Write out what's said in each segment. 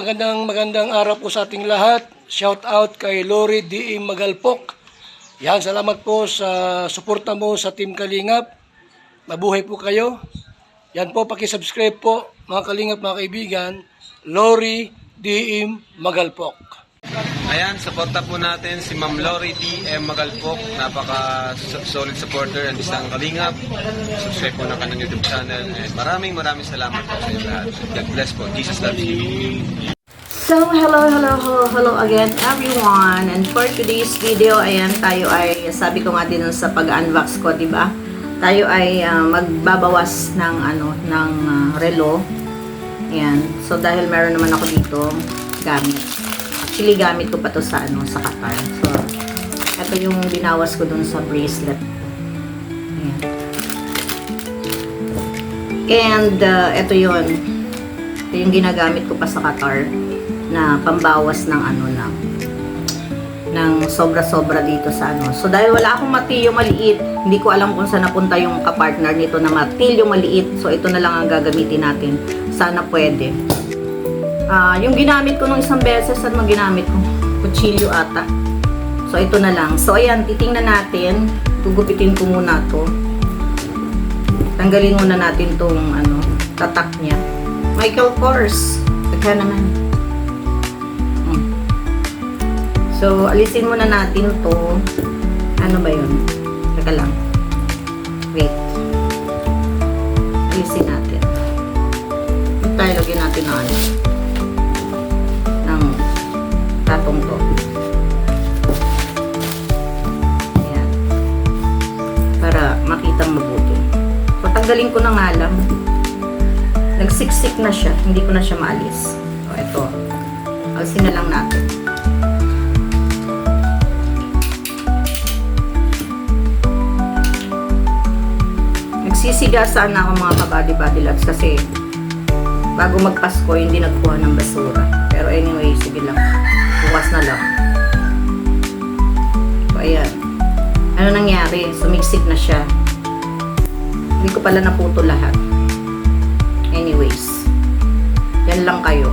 magandang araw po sa ating lahat. Shout out kay Lori D. Magalpok. Yan, salamat po sa suporta mo sa Team Kalingap. Mabuhay po kayo. Yan po, paki-subscribe po mga Kalingap, mga kaibigan. Lori D. Magalpok. Ayan, suporta po natin si Ma'am Lori D.M. Magalpok. Napaka-solid supporter and isang Kalingap. Subscribe po na kanyang YouTube channel. And maraming salamat po sa inyo lahat. God bless po. Jesus loves you. So, hello again everyone. And for today's video, ayan, tayo ay, sabi ko nga din sa pag-unbox ko, diba? Tayo ay magbabawas ng, relo. Ayan. So, dahil meron naman ako dito gamit. Actually, gamit ko pa to sa, sa Qatar. So, ito yung binawas ko dun sa bracelet. Ayan. And, ito yun. Ito yung ginagamit ko pa sa Qatar na pambawas ng ng sobra-sobra dito sa So, dahil wala akong martilyo maliit, hindi ko alam kung saan napunta yung kapartner nito na martilyo maliit. So, ito na lang ang gagamitin natin. Sana pwede. Yung ginamit ko nung isang beses, saan ginamit ko? Kutsilyo ata. So, ito na lang. So, ayan, titingnan natin. Gugupitin ko muna to. Tanggalin muna natin tong, tatak niya. Michael Kors. Teka naman. So, alisin muna natin to. Ano ba yun? Teka lang. Wait. Alisin natin. Tayo, lagyan natin na tatong to. Ayan. Para makitang mabuti. So, tanggalin ko na nga lang. Nagsiksik na siya. Hindi ko na siya maalis. So, ito. Alisin na lang natin. Nagsisiga sana ako mga kabady-body loves kasi bago magpasko, hindi nagkuha ng basura. Pero anyway, sige lang. Bukas na lang. So, ayan. Ano nangyari? Sumiksik na siya. Hindi ko pala naputo lahat. Anyways. Yan lang kayo.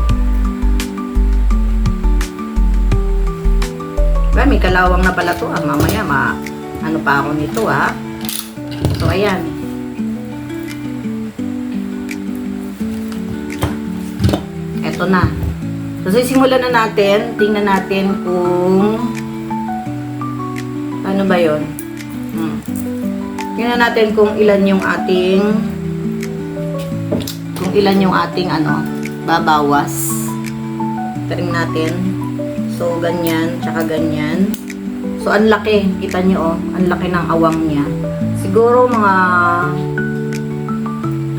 May kalawang na pala to. Mamaya, ano pa ako nito, So, ayan. Eto na. So, simulan na natin. Tingnan natin kung ano ba yun. Tingnan natin kung ilan yung ating babawas. Tingnan natin. So, ganyan, tsaka ganyan. So, ang laki. Kita nyo, ang laki ng awang niya. Siguro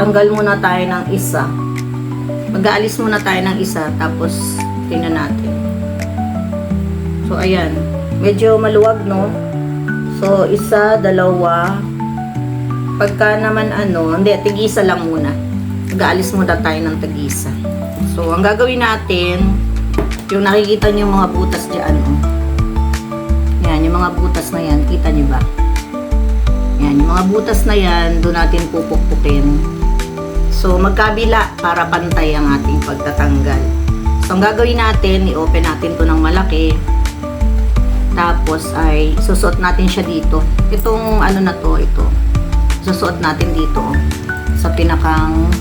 tanggal muna tayo ng isa. Mag-aalis muna tayo ng isa, tapos tingnan natin. So, ayan. Medyo maluwag, no? So, isa, dalawa. Pagka naman hindi, tig-isa lang muna. Mag-aalis muna tayo ng tig-isa. So, ang gagawin natin, yung nakikita nyo mga butas dyan, Yan, yung mga butas na yan, kita nyo ba? Yan, yung mga butas na yan, doon natin pupukpukin. So, magkabila para pantay ang ating pagtatanggal. So, ang gagawin natin, i-open natin to ng malaki. Tapos, ay susuot natin siya dito. Itong, ito. Susuot natin dito, sa pinakang,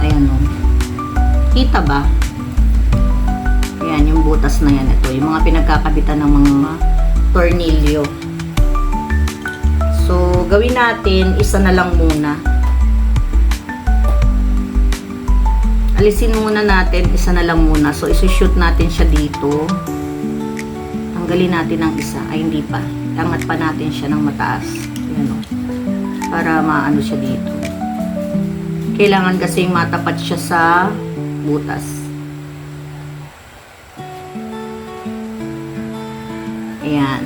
ayan, Kita ba? Ayan, yung butas na yan, ito. Yung mga pinagkakabitan ng mga tornilyo. So, gawin natin, isa na lang muna. Alisin muna natin, isa na lang muna. So, isushoot natin siya dito. Tanggalin natin ang isa. Ay, hindi pa. Angat pa natin siya ng mataas. Ayan, para maano siya dito. Kailangan kasing matapat siya sa butas. Ayan.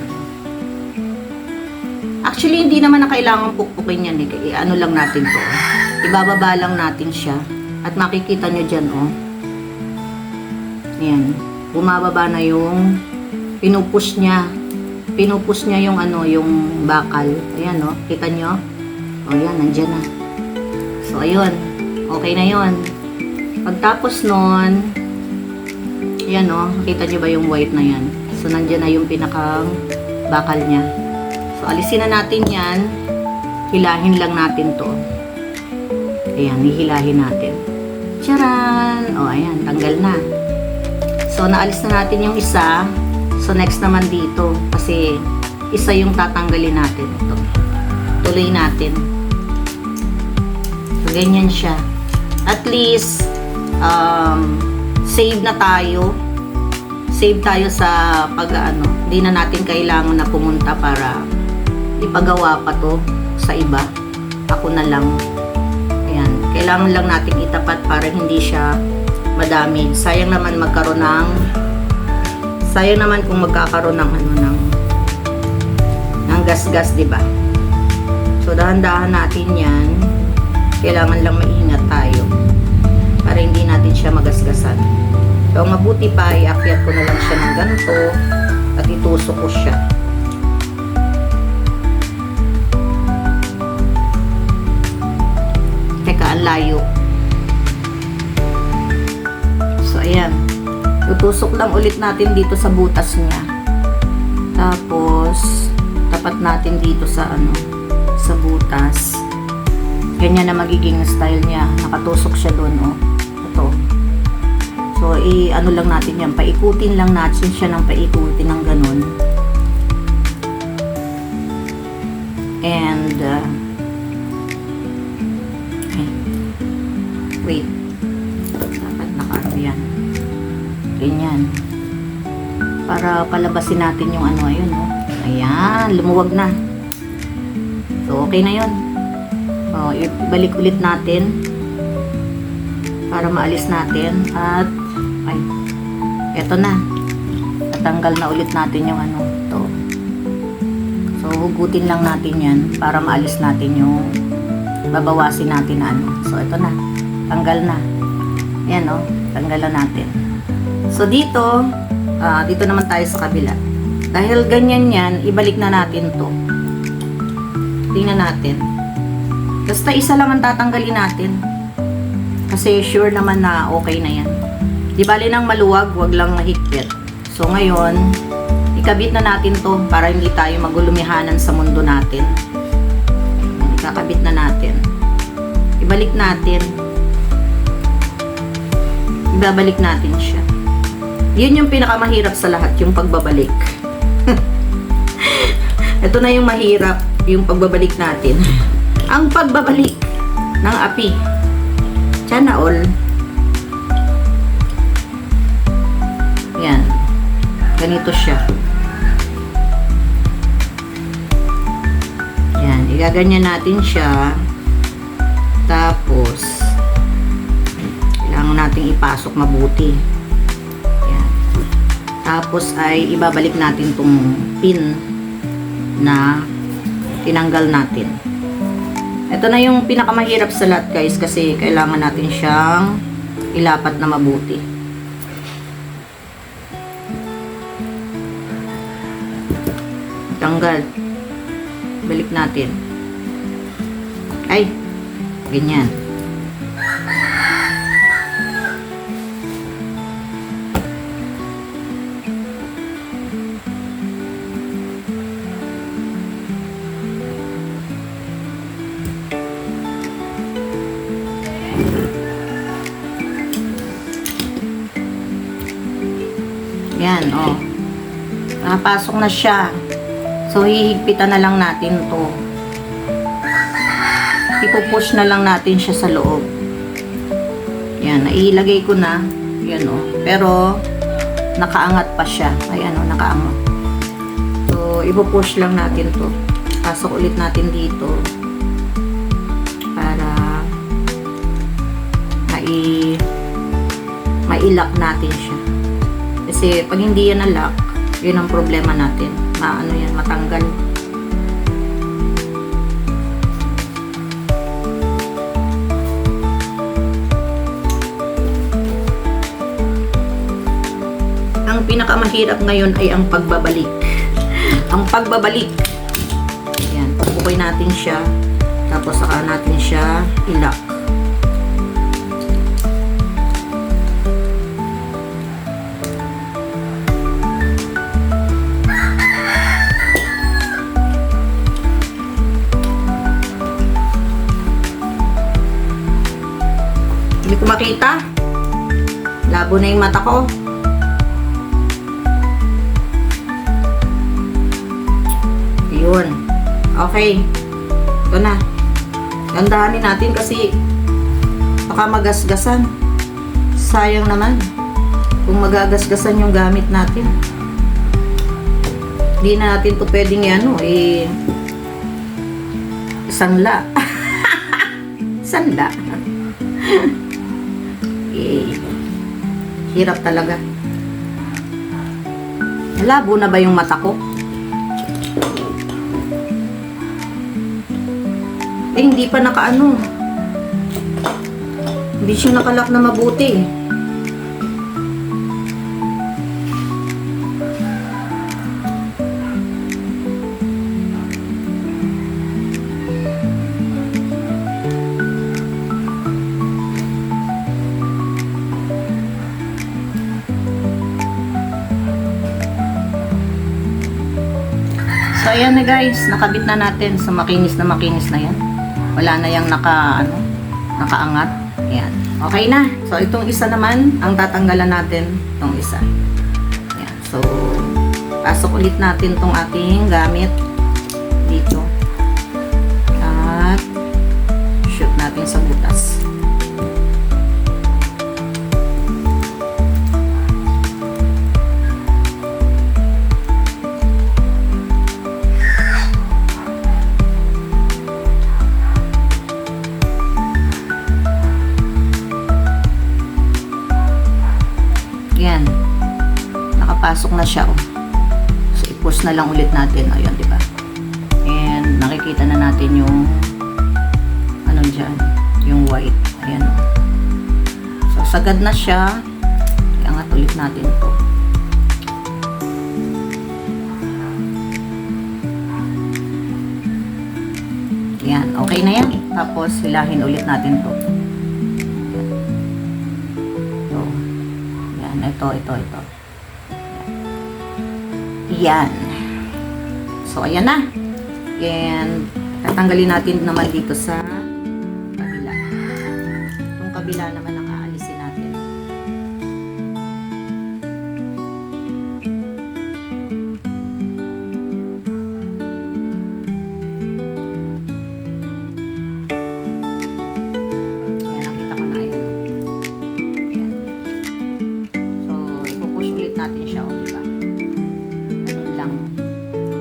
Actually, hindi naman na kailangan pukpukin yan. Ano lang natin to. Ibababa lang natin siya. At makikita nyo dyan, Ayan. Bumababa na yung pinupush niya. Pinupush niya yung yung bakal. Ayan, Kita nyo? Ayan, nandyan na. So, ayun. Okay na yun. Pagtapos nun, Yan o, kita nyo ba yung white na yan? So, nandyan na yung pinakang bakal niya. So, alisin na natin yan. Hilahin lang natin to. Ayan, hihilahin natin. Tcharan! O, ayan, tanggal na. So, naalis na natin yung isa. So, next naman dito. Kasi, isa yung tatanggalin natin. Ito. Tuloy natin. So, ganyan siya. At least, save na tayo. Save tayo sa pag-ano. Hindi na natin kailangan na pumunta para ipagawa pa to sa iba. Ako na lang. Ayan. Kailangan lang natin itapat para hindi siya madamage. Sayang naman kung magkakaroon ng ng gas-gas, 'di ba? So dahan-dahan natin 'yan. Kailangan lang maingat tayo para hindi natin siya magasgasan. So mabuti pa iakyat ko na lang siya ng ganito at itusok ko siya. Teka, ang layo. So ayan. Tutusok lang ulit natin dito sa butas niya. Tapos tapat natin dito sa sa butas. Ganyan na magiging style niya. Nakatusok siya doon, oh. Ito. So ano lang natin yan, paikutin lang natin siya ng paikutin ng ganun. And wait. Dapat naka yan. Ganyan. Para palabasin natin yung ayun, oh. Ayan, lumuwag na. So, okay na yun. So, ibalik ulit natin para maalis natin at eto na. Natanggal na ulit natin yung to. So, hugutin lang natin yan para maalis natin yung babawasin natin na So, eto na. Tanggal na. Yan, oh. Tanggalan natin. So, dito naman tayo sa kabila. Dahil ganyan yan, ibalik na natin to. Tingnan natin. Basta isa lang ang tatanggalin natin. Kasi sure naman na okay na yan. Di bali nang maluwag, wag lang mahigpit. So, ngayon, ikabit na natin to para hindi tayo magulumihanan sa mundo natin. Ikakabit na natin. Ibalik natin. Ibabalik natin siya. Yun yung pinakamahirap sa lahat, yung pagbabalik. Ito na yung mahirap, yung pagbabalik natin. Ang pagbabalik ng api. Sana all. Yan. Ganito siya. Yan. Igaganyan natin siya. Tapos, kailangan natin ipasok mabuti. Yan. Tapos ay ibabalik natin tong pin na tinanggal natin. Ito na yung pinakamahirap sa lahat, guys, kasi kailangan natin siyang ilapat na mabuti. Tanggal. Balik natin. Ay, ganyan. Yan, oh. Nakapasok na siya. So, hihigpitan na lang natin to. Ipupush na lang natin siya sa loob. Yan, nailagay ko na. Yan, oh. Pero, nakaangat pa siya. Ayan, oh, nakaangat. So, ipupush lang natin to. Pasok ulit natin dito. Para mailak natin siya. Kasi pag hindi yan na-lock, yun ang problema natin. Matanggal. Ang pinakamahirap ngayon ay ang pagbabalik. Ang pagbabalik. Yan, pupukoy natin siya. Tapos saka natin siya i-lock. Hindi ko makita. Labo na yung mata ko. Yun. Okay. Ito na. Gandahanin natin kasi baka magasgasan. Sayang naman kung magagasgasan yung gamit natin. Hindi na natin to pwedeng sanla. Sanla. Hirap talaga. Labo na ba yung mata ko? Hindi pa nakaano. Hindi siya nakalak na mabuti. So ayan na guys, nakabit na natin sa makinis na yan. Wala na yung nakaangat. Ayan. Okay na. So itong isa naman, ang tatanggalan natin itong isa. Ayan. So pasok ulit natin itong ating gamit dito. At shoot natin sa butas. Yan. Nakapasok na siya, oh. So, i-push na lang ulit natin. Ayun, di ba? And, nakikita na natin yung ano dyan, yung white. Ayan, oh. So, sagad na siya. Iangat ulit natin ito. Yan. Okay na yan. Tapos, hilahin ulit natin ito. Ito. Yan. So, ayan na. And, tatanggalin natin naman dito sa kabila. Itong kabila naman ang aalisin natin. Ayan, nakita ko na yan. Natin siya, o diba? Ganun lang.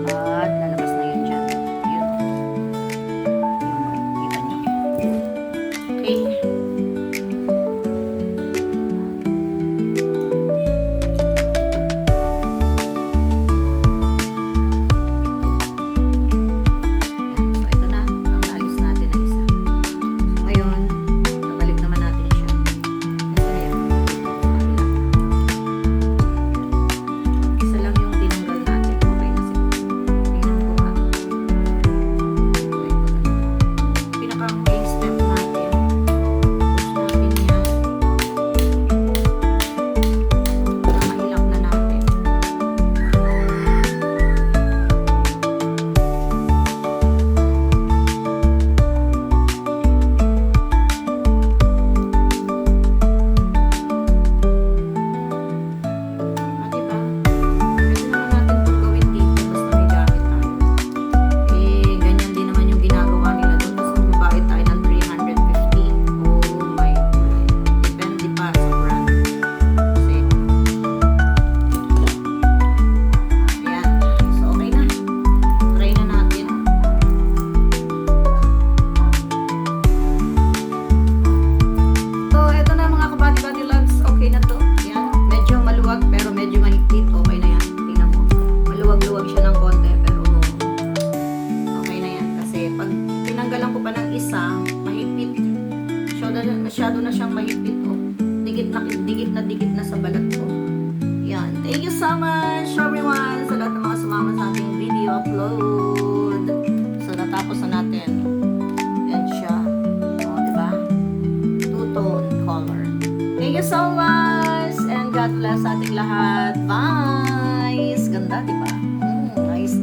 At lalabas na yun dyan. Yun. Yun, kita nyo. Okay. So, ito na. Ang naalis natin na isa. So, ngayon, nabalik naman natin siya. Ito na yun. Masyado na siyang mahigpit, oh. Dikit na sa balat ko. Yan. Thank you so much, everyone, sa lahat ng mga sumama sa ating video upload. So, natapos na natin. Yan siya. Oh, diba? Two-tone color. Thank you so much, and God bless sa ating lahat. Bye! Ganda, diba? Nice.